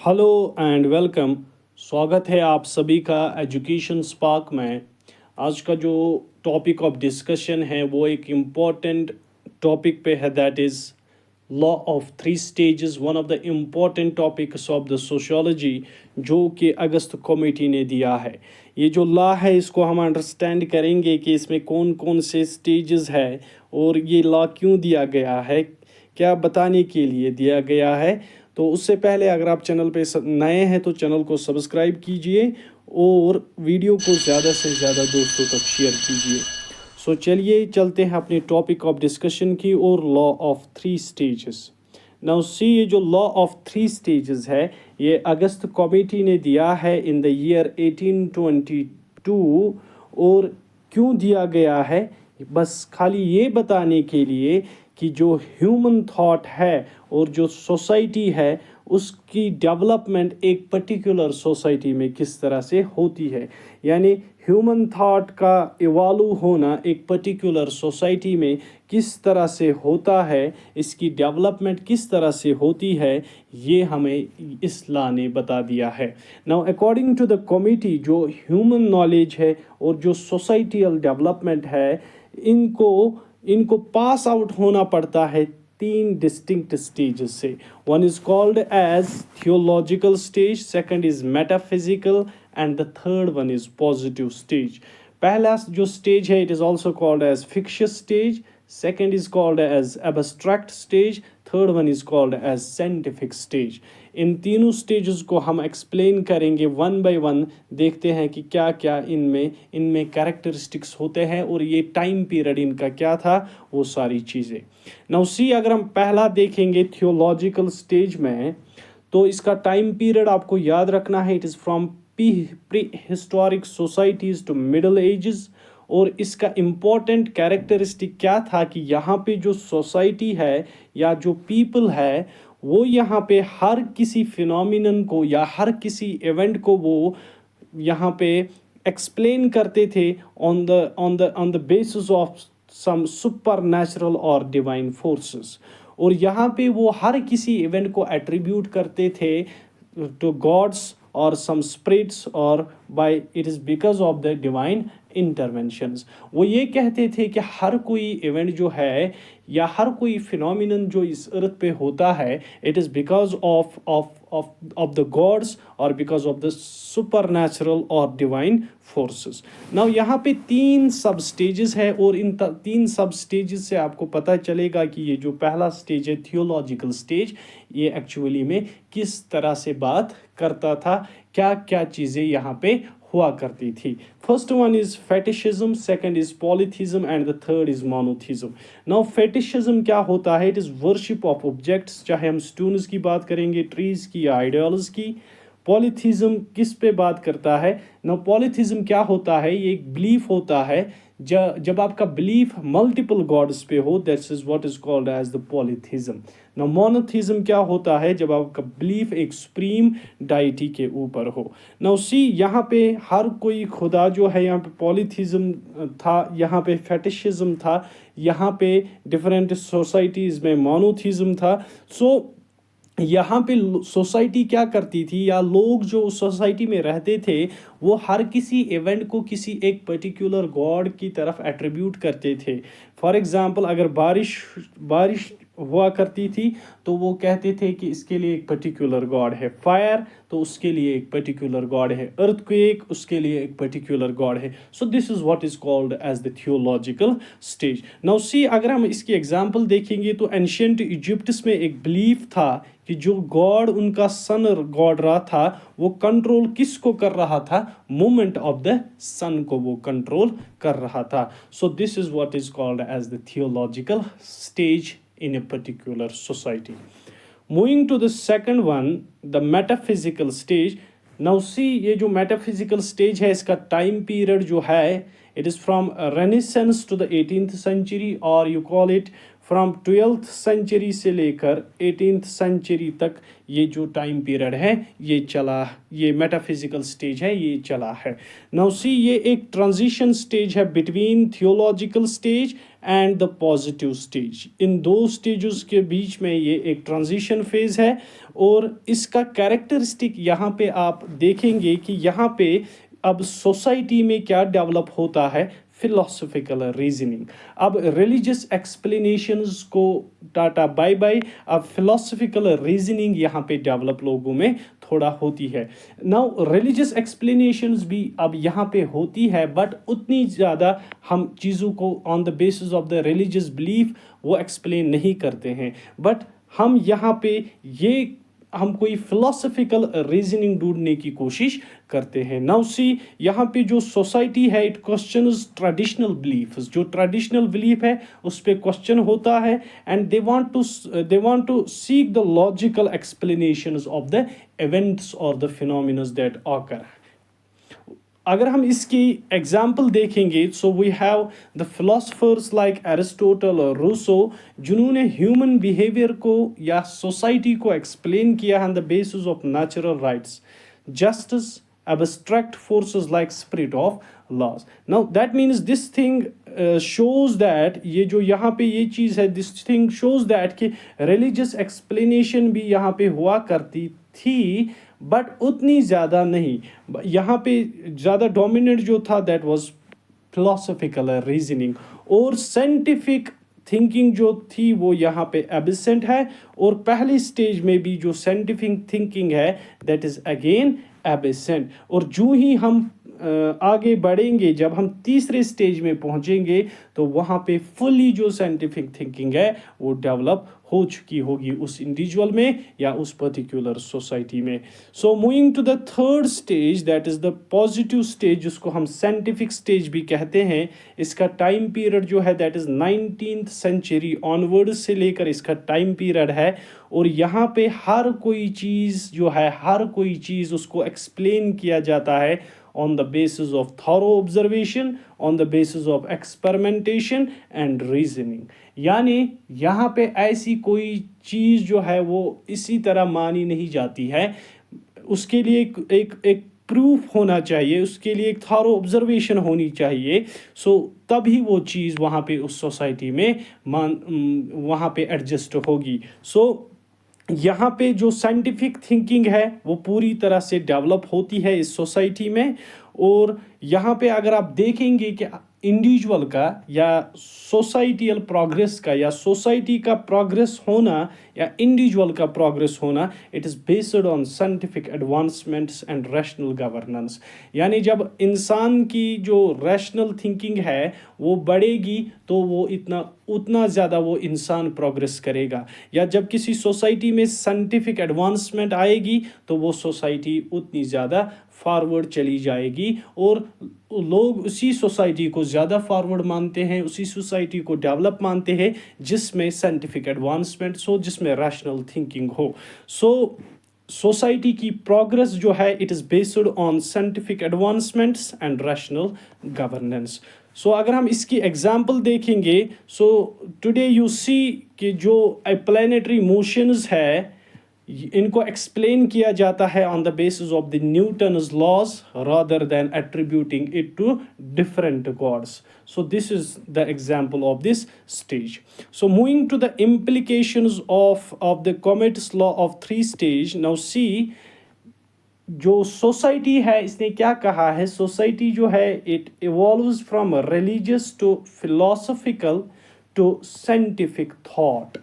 Hello and welcome. स्वागत है आप सभी का एजुकेशन स्पार्क में। आज का जो टॉपिक ऑफ डिस्कशन है वो एक इम्पॉर्टेंट टॉपिक पे है, that is law of three stages, one of the important topics of the sociology जो कि अगस्त कमेटी ने दिया है। ये जो लॉ है इसको हम अंडरस्टैंड करेंगे कि इसमें कौन कौन से स्टेजेस है और ये लॉ क्यों दिया गया है, क्या बताने के लिए दिया गया है। तो उससे पहले अगर आप चैनल पे नए हैं तो चैनल को सब्सक्राइब कीजिए और वीडियो को ज़्यादा से ज़्यादा दोस्तों तक शेयर कीजिए। सो चलिए चलते हैं अपने टॉपिक ऑफ डिस्कशन की और law of three stages. Now see, ये जो लॉ ऑफ थ्री स्टेजेस है ये अगस्त कमेटी ने दिया है इन द ईयर 1822। और क्यों दिया गया है, बस खाली ये बताने के लिए कि जो ह्यूमन थॉट है और जो सोसाइटी है उसकी डेवलपमेंट एक पर्टिकुलर सोसाइटी में किस तरह से होती है। यानी ह्यूमन थॉट का इवॉल्व होना एक पर्टिकुलर सोसाइटी में किस तरह से होता है, इसकी डेवलपमेंट किस तरह से होती है, ये हमें इस लॉ ने बता दिया है। Now according to the committee, जो ह्यूमन नॉलेज है और जो सोसाइटियल डेवलपमेंट है इनको इनको पास आउट होना पड़ता है तीन डिस्टिंक्ट स्टेजेस से। One is called as theological stage, second is metaphysical and the third one is positive stage. पहला जो स्टेज है it is also called as fictitious stage, second is called as abstract stage, third one is called as scientific stage. इन तीनों stages को हम explain करेंगे one by one, देखते हैं कि क्या क्या इनमें इनमें कैरेक्टरिस्टिक्स होते हैं और ये टाइम पीरियड इनका क्या था, वो सारी चीज़ें। नाउ सी, अगर हम पहला देखेंगे थियोलॉजिकल स्टेज में, तो इसका टाइम पीरियड आपको याद रखना है, it is from pre historic societies to middle ages. और इसका इम्पोर्टेंट कैरेक्टरिस्टिक क्या था कि यहाँ पे जो सोसाइटी है या जो पीपल है वो यहाँ पे हर किसी फिनोमिनन को या हर किसी इवेंट को वो यहाँ पे एक्सप्लेन करते थे on the basis of some super natural और डिवाइन फोर्सेस। और यहाँ पे वो हर किसी इवेंट को एट्रीब्यूट करते थे टू गॉड्स और सम स्पिरिट्स और by it is because of the divine interventions. वो ये कहते थे कि हर कोई इवेंट जो है या हर कोई फिनोमिनन जो इस अर्थ पे होता है it is because of of the gods और because of the super natural और डिवाइन फोर्सेस। नाउ यहाँ पे तीन सब स्टेजेस है और इन तीन सब स्टेजेस से आपको पता चलेगा कि ये जो पहला स्टेज है थियोलॉजिकल स्टेज, ये एक्चुअली में किस तरह से बात करता था, क्या क्या चीज़ें यहाँ पे हुआ करती थी। First one is fetishism, second is polytheism and the third is monotheism. Now fetishism क्या होता है, it is worship of objects, चाहे हम स्टोन्स की बात करेंगे, ट्रीज की या आइडियल्स की। पॉलीथिज्म किस पे बात करता है, नाउ पॉलीथिज्म क्या होता है, ये एक बिलीफ होता है जब आपका बिलीफ मल्टीपल गॉड्स पे हो, that's is what is called as the polytheism. Now monotheism क्या होता है, जब आपका बिलीफ एक सुप्रीम डाइटी के ऊपर हो। नाउ सी, यहाँ पे हर कोई खुदा जो है, यहाँ पे पॉलीथिज्म था, यहाँ पे फेटिशिज्म था, यहाँ पे डिफरेंट सोसाइटीज़ में मोनोथिज्म था। सो यहाँ पे सोसाइटी क्या करती थी या लोग जो उस सोसाइटी में रहते थे वो हर किसी इवेंट को किसी एक पर्टिकुलर गॉड की तरफ एट्रीब्यूट करते थे। फॉर एग्जांपल, अगर बारिश बारिश हुआ करती थी तो वो कहते थे कि इसके लिए एक पर्टिकुलर गॉड है। फायर तो उसके लिए एक पर्टिकुलर गॉड है, अर्थक्वेक उसके लिए एक पर्टिकुलर गॉड है। So this is what is called as the theological stage. Now see, अगर हम इसकी एग्जांपल देखेंगे तो एंशियंट इजिप्ट्स में एक बिलीफ था कि जो गॉड उनका सन गॉड रहा था वो कंट्रोल किसको कर रहा था, मूवमेंट ऑफ द सन को वो कंट्रोल कर रहा था। So this is what is called as the theological stage in a particular society. Moving to the second one, the metaphysical stage. Now see, ये जो metaphysical stage है इसका time period जो है it is from Renaissance to the 18th century, or you call it from 12th century से लेकर 18th century तक ये जो टाइम पीरियड है ये चला, ये मेटाफिजिकल स्टेज है, ये चला है। नाउ सी, ये एक ट्रांजिशन स्टेज है between theological stage and the positive stage. इन दो स्टेजेस के बीच में ये एक ट्रांजिशन फेज है। और इसका कैरेक्टरिस्टिक यहाँ पे आप देखेंगे कि यहाँ पे अब सोसाइटी में क्या डेवलप होता है, फिलोसफिकल रीजनिंग। अब रिलीजियस एक्सप्लेनेशंस को टाटा बाय बाय, अब फिलोसफिकल रीजनिंग यहाँ पे डेवलप लोगों में थोड़ा होती है। नाउ रिलीजियस एक्सप्लेनेशंस भी अब यहाँ पे होती है, बट उतनी ज़्यादा हम चीज़ों को on the basis of the religious belief वो एक्सप्लेन नहीं करते हैं। बट हम यहाँ पे ये हम कोई फिलोसफिकल रीजनिंग ढूंढने की कोशिश करते हैं। नाउ सी, यहाँ पे जो सोसाइटी है इट क्वेश्चंस ट्रेडिशनल बिलीफ्स। जो ट्रेडिशनल बिलीफ है उस पे क्वेश्चन होता है, and they want to seek the logical explanations of the events और द फिनोमिनास दैट ऑकर। अगर हम इसकी एग्जाम्पल देखेंगे, so we have the philosophers like Aristotle और रूसो, जिन्होंने ह्यूमन बिहेवियर को या सोसाइटी को एक्सप्लेन किया on the basis of natural rights, justice, abstract forces like spirit of laws. Now that means this thing shows that ये जो यहाँ पे ये चीज़ है, this thing shows that कि religious explanation भी यहाँ पे हुआ करती थी, बट उतनी ज़्यादा नहीं। यहाँ पे ज़्यादा डोमिनेंट जो था दैट वाज फिलोसफिकल रीजनिंग, और साइंटिफिक थिंकिंग जो थी वो यहाँ पे एब्सेंट है। और पहली स्टेज में भी जो साइंटिफिक थिंकिंग है दैट इज़ अगेन एब्सेंट। और जो ही हम आगे बढ़ेंगे, जब हम तीसरे स्टेज में पहुँचेंगे तो वहाँ पे फुली जो साइंटिफिक थिंकिंग है वो डेवलप हो चुकी होगी उस इंडिविजुअल में या उस पर्टिकुलर सोसाइटी में। So moving to the third stage that is the positive stage, जिसको हम साइंटिफिक स्टेज भी कहते हैं। इसका टाइम पीरियड जो है that is 19th century onward से लेकर इसका टाइम पीरियड है। और यहाँ पे हर कोई चीज़ जो है, हर कोई चीज़ उसको एक्सप्लेन किया जाता है on the basis of thorough observation, on the basis of experimentation and reasoning। यानी यहाँ पे ऐसी कोई चीज़ जो है वो इसी तरह मानी नहीं जाती है, उसके लिए एक प्रूफ होना चाहिए, उसके लिए एक थॉरो ऑब्जर्वेशन होनी चाहिए। सो तभी वो चीज़ वहाँ पे उस सोसाइटी में वहाँ पे एडजस्ट होगी। सो यहाँ पे जो साइंटिफिक थिंकिंग है वो पूरी तरह से डेवलप होती है इस सोसाइटी में। और यहाँ पे अगर आप देखेंगे कि इंडिविजुअल का या सोसाइटियल प्रोग्रेस का या सोसाइटी का प्रोग्रेस होना या इंडिविजुअल का प्रोग्रेस होना, it is based on scientific advancements and rational governance. यानी जब इंसान की जो रैशनल थिंकिंग है वो बढ़ेगी तो वो उतना ज़्यादा वो इंसान प्रोग्रेस करेगा। या जब किसी सोसाइटी में साइंटिफिक एडवांसमेंट आएगी तो वो सोसाइटी उतनी ज़्यादा फॉरवर्ड चली जाएगी, और लोग उसी सोसाइटी को ज़्यादा फॉरवर्ड मानते हैं, उसी सोसाइटी को डेवलप मानते हैं जिसमें साइंटिफिक एडवांसमेंट्स हो, जिसमें रैशनल थिंकिंग हो। सो सोसाइटी की प्रोग्रेस जो है it is based on scientific advancements and rational governance. So अगर हम इसकी एग्जांपल देखेंगे, सो टुडे यू सी कि जो प्लैनेटरी मोशंस है इनको एक्सप्लेन किया जाता है on the basis of the Newton's laws rather than attributing it to different gods. So this is the example of this stage. So moving to the implications of the Comte's law of three stage. Now see, जो society है इसने क्या कहा है, society जो है it evolves from religious to philosophical to scientific thought.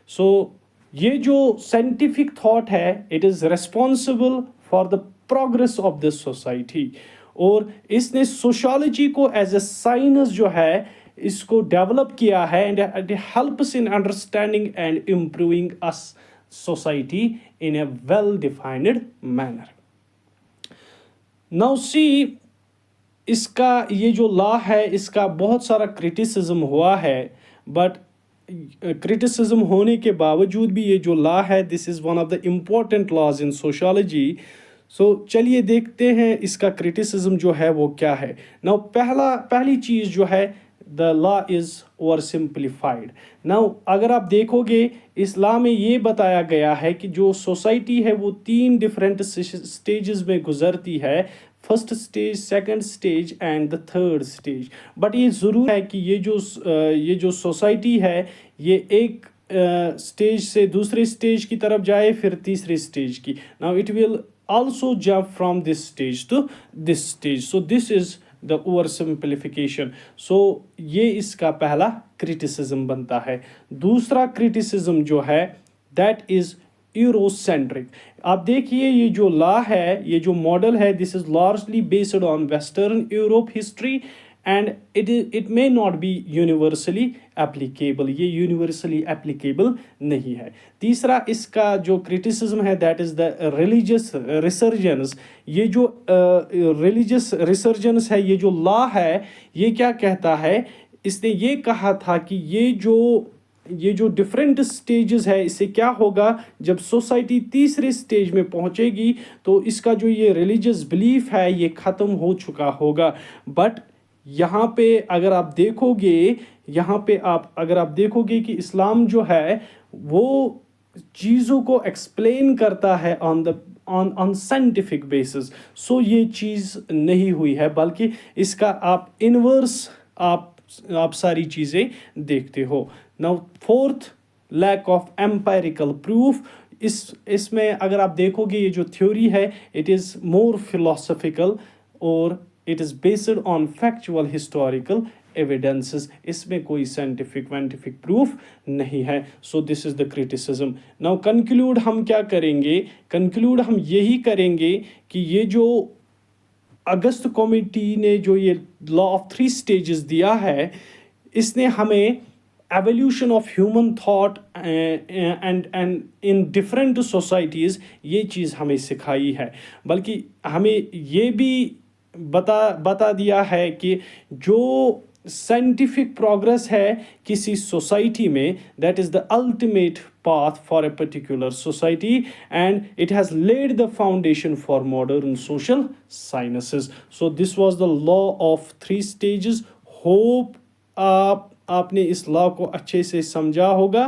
So ये जो साइंटिफिक थॉट है it is responsible for the progress of this society. और इसने सोशोलॉजी को एज ए साइंस जो है इसको डेवलप किया है, and it helps in understanding and improving us society in A well defined manner. Now see, इसका ये जो लॉ है इसका बहुत सारा क्रिटिसिज्म हुआ है, बट क्रिटिसिज्म होने के बावजूद भी ये जो लॉ है this is one of the important laws in sociology. So चलिए देखते हैं इसका क्रिटिसिज्म जो है वो क्या है। नाउ पहली चीज़ जो है the law is oversimplified. Now अगर आप देखोगे इस्लाम में ये बताया गया है कि जो सोसाइटी है वो 3 डिफरेंट स्टेजेस में गुजरती है, first stage, second stage and the third stage. But ये ज़रूर है कि ये जो सोसाइटी है ये एक स्टेज से दूसरे स्टेज की तरफ जाए, फिर तीसरे स्टेज की. Now it will also jump from this stage to this stage. So this is the oversimplification. So ये इसका पहला criticism बनता है. दूसरा criticism जो है that is Eurocentric. आप देखिए ये जो लॉ है, ये जो मॉडल है, this is largely based on Western Europe history and it may not be universally applicable. ये universally applicable नहीं है. तीसरा इसका जो criticism है that is the religious resurgence. ये जो religious resurgence है, ये जो law है, ये क्या कहता है, इसने ये कहा था कि ये जो डिफरेंट स्टेजेस है, इससे क्या होगा जब सोसाइटी तीसरे स्टेज में पहुंचेगी तो इसका जो ये रिलीजियस बिलीफ है ये ख़त्म हो चुका होगा. बट यहाँ पे अगर आप देखोगे कि इस्लाम जो है वो चीज़ों को एक्सप्लेन करता है ऑन साइंटिफिक बेसिस. सो ये चीज़ नहीं हुई है, बल्कि इसका आप इनवर्स आप सारी चीज़ें देखते हो. Now fourth, lack of empirical proof. इसमें अगर आप देखोगे ये जो थ्योरी है इट इज़ मोर फिलोसफिकल और it is based on factual historical evidences. इसमें कोई साइंटिफिक प्रूफ नहीं है. So this is the criticism. Now conclude हम क्या करेंगे? कंक्लूड हम यही करेंगे कि ये जो अगस्त कमेटी ने जो ये लॉ ऑफ 3 स्टेजेस दिया है, इसने हमें evolution of human thought and in different societies ये चीज़ हमें सिखाई है. बल्कि हमें ये भी बता दिया है कि जो साइंटिफिक प्रोग्रेस है किसी सोसाइटी में, that is the ultimate path for a particular society and it has laid the foundation for modern social sciences. So this was the law of 3 stages. Hope आपने इस लॉ को अच्छे से समझा होगा